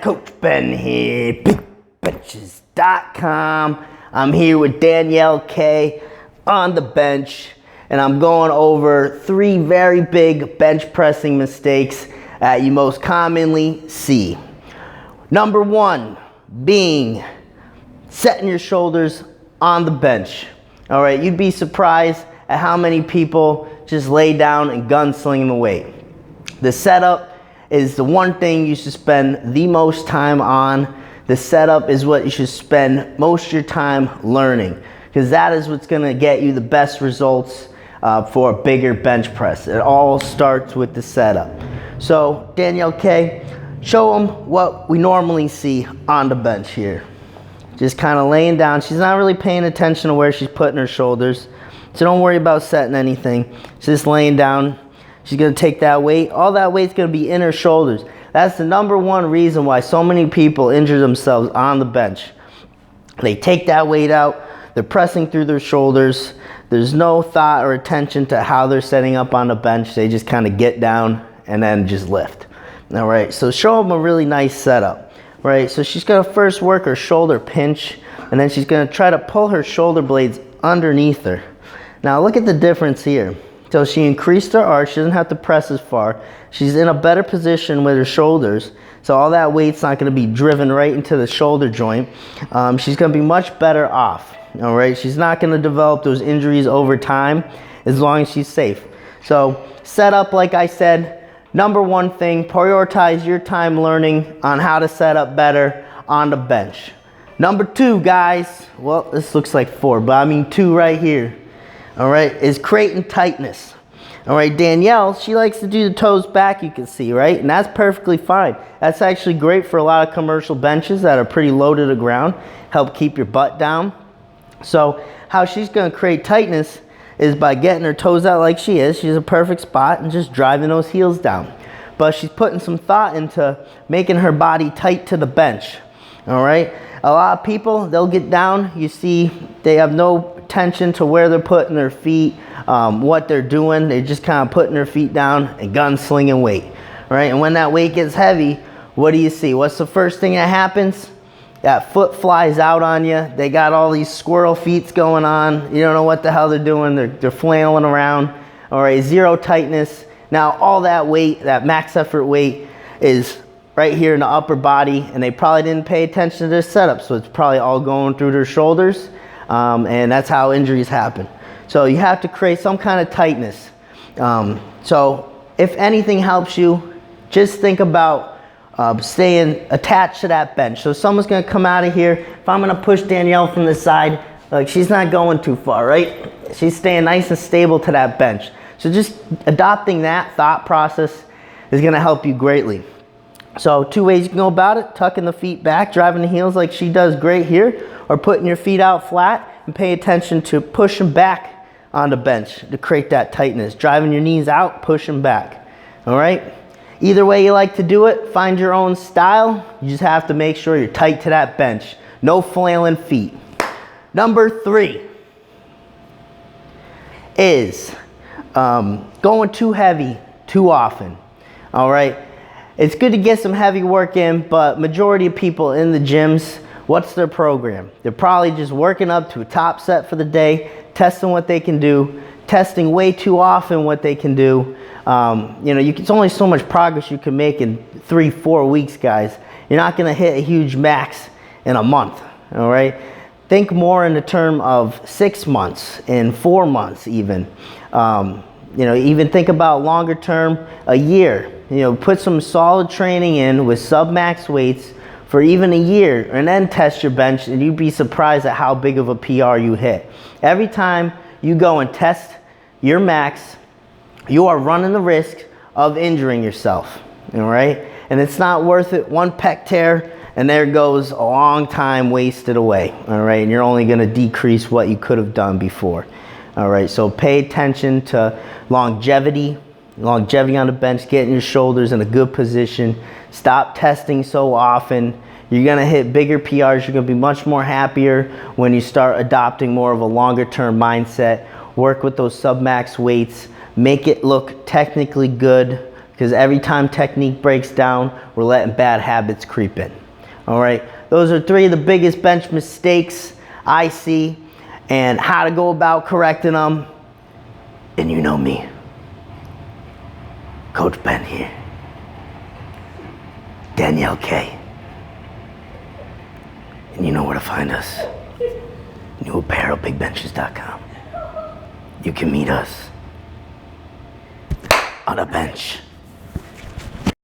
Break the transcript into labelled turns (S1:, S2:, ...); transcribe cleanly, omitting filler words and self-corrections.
S1: Coach Ben here, bigbenchas.com. I'm here with Danielle Kay on the bench, and I'm going over 3 very big bench pressing mistakes that you most commonly see. Number 1 being setting your shoulders on the bench. All right, you'd be surprised at how many people just lay down and gunsling the weight. The setup is the one thing you should spend the most time on. The setup is what you should spend most of your time learning, because that is what's going to get you the best results for a bigger bench press. It all starts with the setup. So Danielle Kay, show them what we normally see on the bench here. Just kind of laying down. She's not really paying attention to where she's putting her shoulders, so don't worry about setting anything. She's just laying down. She's going to take that weight. All that weight's going to be in her shoulders. That's the number 1 reason why so many people injure themselves on the bench. They take that weight out. They're pressing through their shoulders. There's no thought or attention to how they're setting up on the bench. They just kind of get down and then just lift. All right, so show them a really nice setup. Right, so she's going to first work her shoulder pinch, and then she's going to try to pull her shoulder blades underneath her. Now look at the difference here. So she increased her arch. She doesn't have to press as far. She's in a better position with her shoulders, so all that weight's not going to be driven right into the shoulder joint. She's going to be much better off. All right, she's not going to develop those injuries over time as long as she's safe. So set up, like I said, number 1 thing, prioritize your time learning on how to set up better on the bench. Number 2, guys, well, this looks like 4, but I mean 2 right here. All right, is creating tightness. All right, Danielle, she likes to do the toes back, you can see, right? And that's perfectly fine. That's actually great for a lot of commercial benches that are pretty low to the ground, help keep your butt down. So how she's going to create tightness is by getting her toes out like she is. She's a perfect spot, and just driving those heels down. But she's putting some thought into making her body tight to the bench. All right, a lot of people, they'll get down, you see they have no attention to where they're putting their feet, what they're doing. They're just kind of putting their feet down and gunslinging weight. Right, and when that weight gets heavy, what do you see? What's the first thing that happens? That foot flies out on you. They got all these squirrel feet going on. You don't know what the hell they're doing. They're flailing around. All right, zero tightness. Now all that weight, that max effort weight, is right here in the upper body, and they probably didn't pay attention to their setup, so it's probably all going through their shoulders, and that's how injuries happen. So you have to create some kind of tightness. So if anything helps you, just think about staying attached to that bench. So someone's going to come out of here. If I'm going to push Danielle from the side, like, she's not going too far, right? She's staying nice and stable to that bench. So just adopting that thought process is going to help you greatly. So 2 ways you can go about it: tucking the feet back, driving the heels like she does great here, or putting your feet out flat and pay attention to pushing back on the bench to create that tightness. Driving your knees out, pushing back. All right? Either way you like to do it, find your own style. You just have to make sure you're tight to that bench. No flailing feet. Number 3 is going too heavy too often. All right? It's good to get some heavy work in, but majority of people in the gyms, what's their program? They're probably just working up to a top set for the day, testing what they can do, testing way too often what they can do. You know, it's only so much progress you can make in 3-4 weeks, guys. You're not going to hit a huge max in a month. All right, think more in the term of 6 months and 4 months even. You know, even think about longer term, a year. You know, put some solid training in with sub-max weights for even a year, and then test your bench, and you'd be surprised at how big of a PR you hit. Every time you go and test your max, you are running the risk of injuring yourself. All right, and it's not worth it. 1 pec tear, and there goes a long time wasted away. All right, and you're only going to decrease what you could have done before. All right, so pay attention to longevity on the bench, getting your shoulders in a good position. Stop testing so often. You're going to hit bigger PRs. You're going to be much more happier when you start adopting more of a longer term mindset. Work with those sub-max weights. Make it look technically good, because every time technique breaks down, we're letting bad habits creep in. All right, those are 3 of the biggest bench mistakes I see and how to go about correcting them. And you know me, Coach Ben here, Danielle Kay. And you know where to find us. New apparel, bigbenchas.com. You can meet us on a bench.